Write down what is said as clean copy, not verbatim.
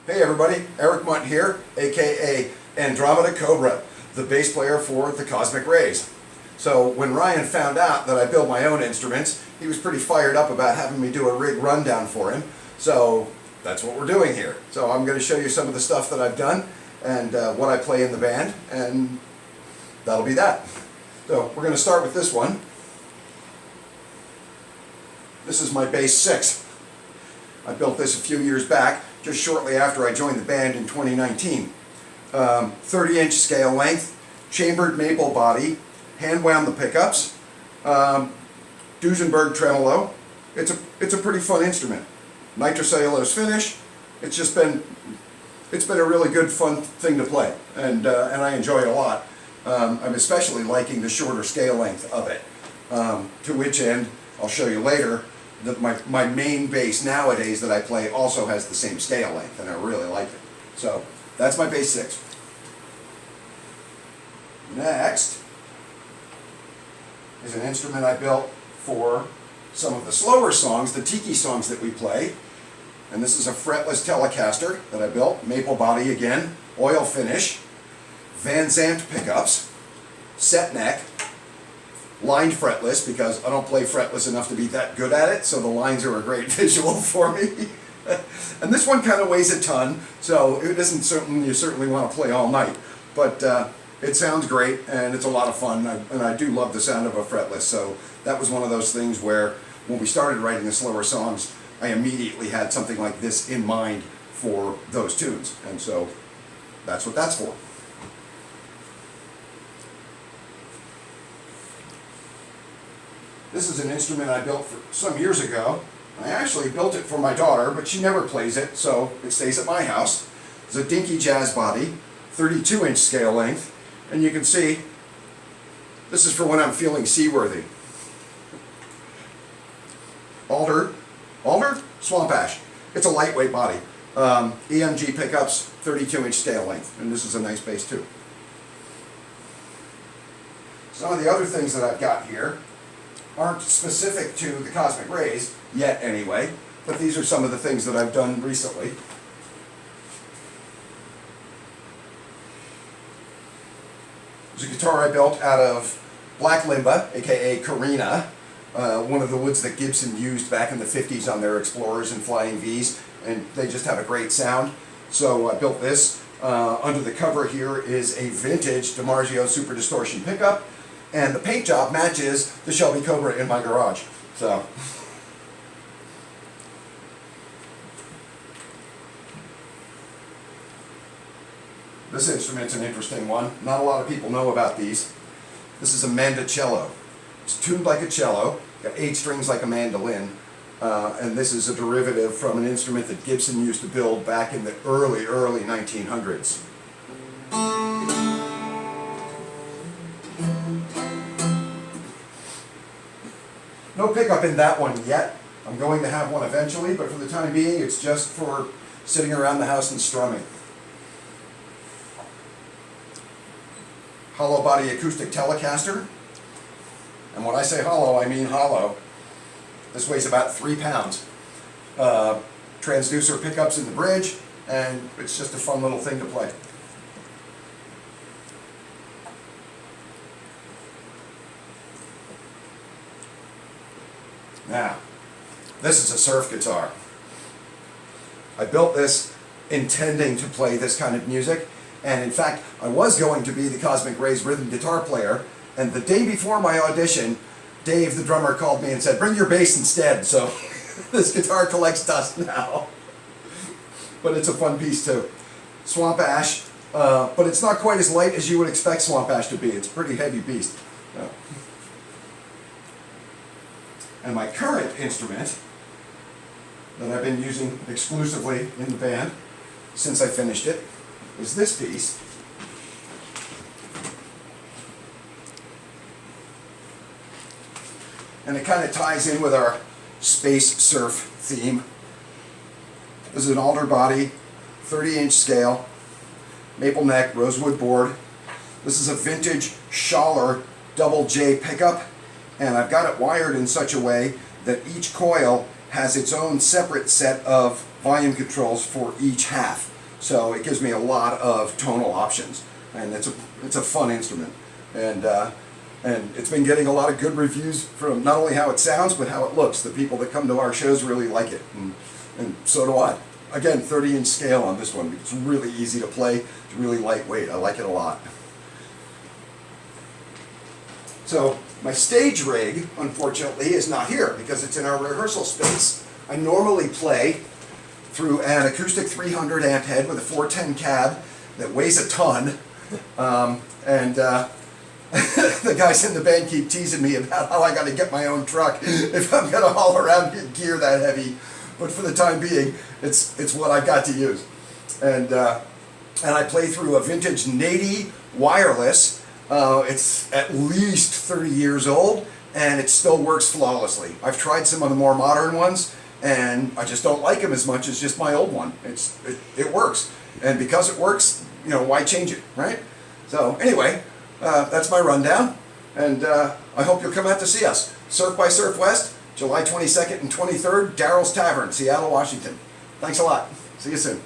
Hey everybody, Eric Munt here, aka Andromeda Cobra, the bass player for the Cosmic Wrays. So when Ryan found out that I build my own instruments, he was pretty fired up about having me do a rig rundown for him. So that's what we're doing here. So I'm going to show you some of the stuff that I've done and what I play in the band, and that'll be that. So we're going to start with this one. This is my bass 6. I built this a few years back, just shortly after I joined the band in 2019. 30-inch scale length, chambered maple body, hand wound the pickups, Duesenberg tremolo. It's a pretty fun instrument. Nitrocellulose finish. It's been a really good fun thing to play, and I enjoy it a lot. I'm especially liking the shorter scale length of it. To which end, I'll show you later, that my main bass nowadays that I play also has the same scale length, and I really like it. So that's my bass 6. Next is an instrument I built for some of the slower songs, the tiki songs that we play. And this is a Fretless Telecaster that I built, maple body again, oil finish, Van Zandt pickups, set neck, lined fretless, because I don't play fretless enough to be that good at it, so the lines are a great visual for me. And this one kind of weighs a ton, so it isn't something you certainly want to play all night. But it sounds great, and it's a lot of fun, and I do love the sound of a fretless. So that was one of those things where, when we started writing the slower songs, I immediately had something like this in mind for those tunes, and so that's what that's for. This is an instrument I built some years ago. I actually built it for my daughter, but she never plays it, so it stays at my house. It's a dinky jazz body, 32-inch scale length, and you can see this is for when I'm feeling seaworthy. Alder, swamp ash. It's a lightweight body. EMG pickups, 32-inch scale length, and this is a nice bass too. Some of the other things that I've got here aren't specific to the Cosmic Wrays, yet anyway, but these are some of the things that I've done recently. There's a guitar I built out of black limba, aka Karina, one of the woods that Gibson used back in the 50s on their Explorers and Flying Vs, and they just have a great sound. So I built this. Under the cover here is a vintage DiMarzio Super Distortion pickup, and the paint job matches the Shelby Cobra in my garage. So this instrument's an interesting one. Not a lot of people know about these. This is a mandocello. It's tuned like a cello, got 8 strings like a mandolin, and this is a derivative from an instrument that Gibson used to build back in the early 1900s. No pickup in that one yet. I'm going to have one eventually, but for the time being, it's just for sitting around the house and strumming. Hollow body acoustic Telecaster. And when I say hollow, I mean hollow. This weighs about 3 pounds. Transducer pickups in the bridge, and it's just a fun little thing to play. Now, this is a surf guitar. I built this intending to play this kind of music, and in fact, I was going to be the Cosmic Wrays rhythm guitar player, and the day before my audition, Dave, the drummer, called me and said, "Bring your bass instead," so this guitar collects dust now. But it's a fun piece too. Swamp ash, but it's not quite as light as you would expect swamp ash to be. It's a pretty heavy beast. And my current instrument that I've been using exclusively in the band since I finished it is this piece. And it kind of ties in with our space surf theme. This is an alder body, 30-inch scale, maple neck, rosewood board. This is a vintage Schaller double J pickup, and I've got it wired in such a way that each coil has its own separate set of volume controls for each half. So it gives me a lot of tonal options, and it's a fun instrument. And it's been getting a lot of good reviews from not only how it sounds, but how it looks. The people that come to our shows really like it, and so do I. Again, 30-inch scale on this one. It's really easy to play. It's really lightweight. I like it a lot. So my stage rig, unfortunately, is not here because it's in our rehearsal space. I normally play through an acoustic 300 amp head with a 410 cab that weighs a ton. The guys in the band keep teasing me about how I got to get my own truck if I'm going to haul around gear that heavy. But for the time being, it's what I got to use. And I play through a vintage Nady wireless. It's at least 30 years old, and it still works flawlessly. I've tried some of the more modern ones, and I just don't like them as much as just my old one. It works, and because it works, you know, why change it, right? So anyway, that's my rundown, and I hope you'll come out to see us. Surf by Surfwest, July 22nd and 23rd, Darrell's Tavern, Seattle, Washington. Thanks a lot. See you soon.